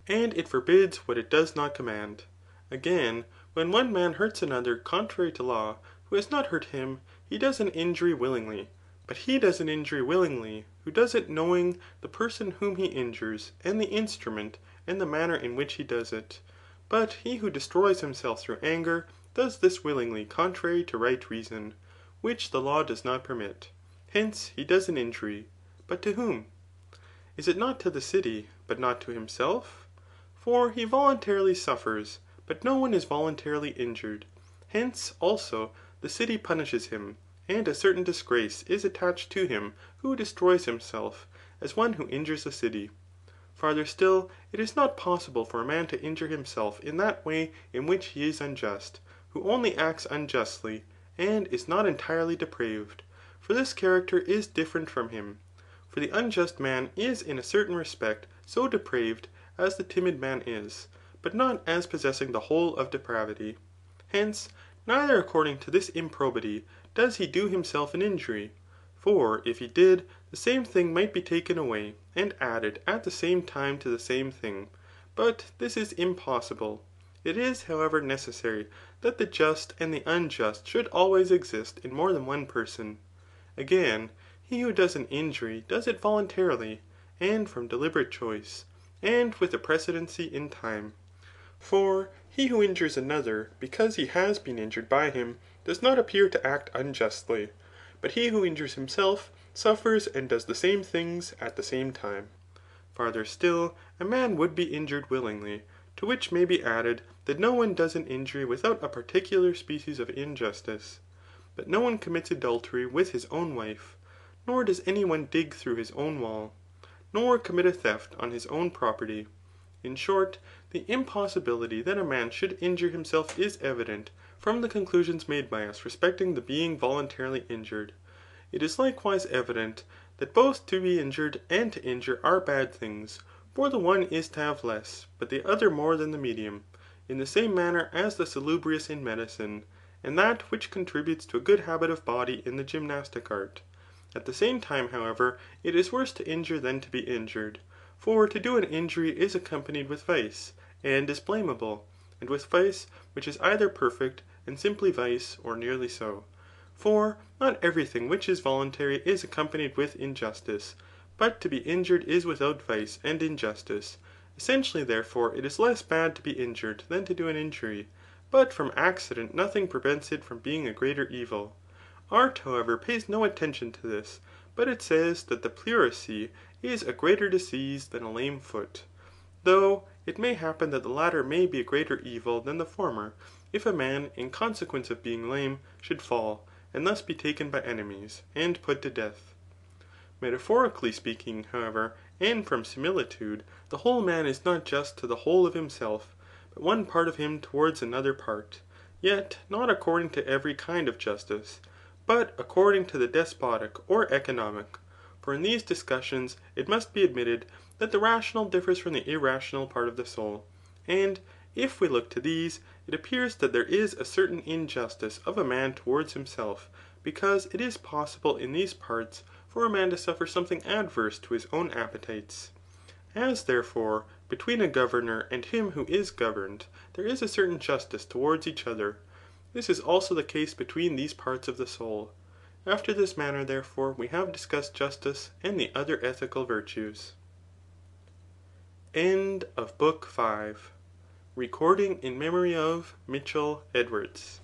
and it forbids what it does not command. Again, when one man hurts another contrary to law, who has not hurt him, he does an injury willingly. But he does an injury willingly, who does it knowing the person whom he injures, and the instrument, and the manner in which he does it. But he who destroys himself through anger, does this willingly contrary to right reason, which the law does not permit. Hence he does an injury. But to whom? Is it not to the city, but not to himself? For he voluntarily suffers, but no one is voluntarily injured. Hence, also, the city punishes him, and a certain disgrace is attached to him who destroys himself, as one who injures the city. Farther still, it is not possible for a man to injure himself in that way in which he is unjust, who only acts unjustly, and is not entirely depraved. For this character is different from him. For the unjust man is in a certain respect so depraved as the timid man is, but not as possessing the whole of depravity. Hence, neither according to this improbity does he do himself an injury. For if he did, the same thing might be taken away, and added at the same time to the same thing. But this is impossible. It is, however, necessary that the just and the unjust should always exist in more than one person. Again, he who does an injury does it voluntarily, and from deliberate choice, and with a precedency in time. For he who injures another because he has been injured by him, does not appear to act unjustly. But he who injures himself, suffers and does the same things at the same time. Farther still, a man would be injured willingly, to which may be added, that no one does an injury without a particular species of injustice. But no one commits adultery with his own wife, nor does any one dig through his own wall, nor commit a theft on his own property. In short, the impossibility that a man should injure himself is evident from the conclusions made by us respecting the being voluntarily injured. It is likewise evident that both to be injured and to injure are bad things. For the one is to have less, but the other more than the medium, in the same manner as the salubrious in medicine, and that which contributes to a good habit of body in the gymnastic art. At the same time, however, it is worse to injure than to be injured. For to do an injury is accompanied with vice, and is blameable, and with vice, which is either perfect, and simply vice, or nearly so. For not every thing which is voluntary is accompanied with injustice, but to be injured is without vice and injustice. Essentially, therefore, it is less bad to be injured than to do an injury, but from accident nothing prevents it from being a greater evil. Art, however, pays no attention to this, but it says that the pleurisy is a greater disease than a lame foot. Though it may happen that the latter may be a greater evil than the former, if a man, in consequence of being lame, should fall, and thus be taken by enemies, and put to death. Metaphorically speaking, however, and from similitude, the whole man is not just to the whole of himself, but one part of him towards another part, yet not according to every kind of justice, but according to the despotic or economic. For in these discussions it must be admitted that the rational differs from the irrational part of the soul. And if we look to these, it appears that there is a certain injustice of a man towards himself, because it is possible in these parts for a man to suffer something adverse to his own appetites. As therefore, between a governor and him who is governed, there is a certain justice towards each other, this is also the case between these parts of the soul. After this manner, therefore, we have discussed justice and the other ethical virtues. End of Book 5. Recording in memory of Mitchell Edwards.